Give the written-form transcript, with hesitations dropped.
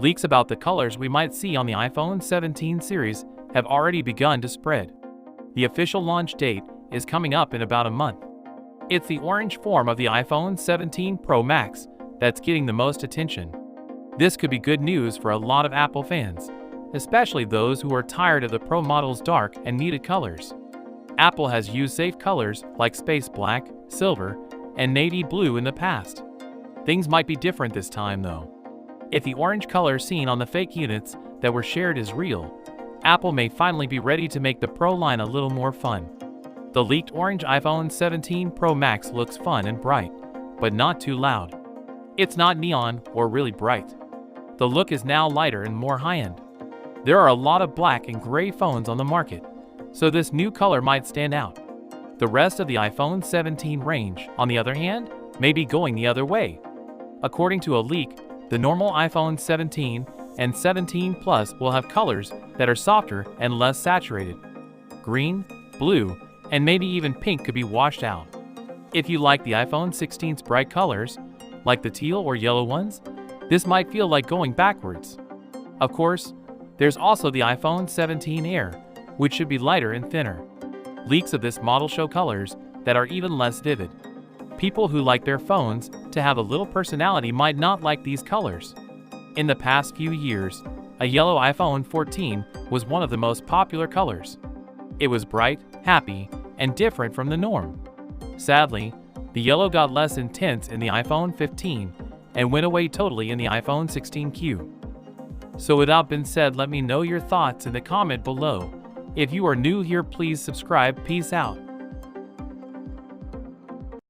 Leaks about the colors we might see on the iPhone 17 series have already begun to spread. The official launch date is coming up in about a month. It's the orange form of the iPhone 17 Pro Max that's getting the most attention. This could be good news for a lot of Apple fans, especially those who are tired of the Pro model's dark and muted colors. Apple has used safe colors like space black, silver, and navy blue in the past. Things might be different this time though. If the orange color seen on the fake units that were shared is real, Apple may finally be ready to make the Pro line a little more fun. The leaked orange iPhone 17 Pro Max looks fun and bright, but not too loud. It's not neon or really bright. The look is now lighter and more high-end. There are a lot of black and gray phones on the market, so this new color might stand out. The rest of the iPhone 17 range, on the other hand, may be going the other way. According to a leak, the normal iPhone 17 and 17 Plus will have colors that are softer and less saturated. Green, blue, and maybe even pink could be washed out. If you like the iPhone 16's bright colors, like the teal or yellow ones, this might feel like going backwards. Of course, there's also the iPhone 17 Air, which should be lighter and thinner. Leaks of this model show colors that are even less vivid. People who like their phones to have a little personality might not like these colors. In the past few years, a yellow iPhone 14 was one of the most popular colors. It was bright, happy, and different from the norm. Sadly, the yellow got less intense in the iPhone 15 and went away totally in the iPhone 16Q. So with that being said, let me know your thoughts in the comment below. If you are new here, please subscribe. Peace out.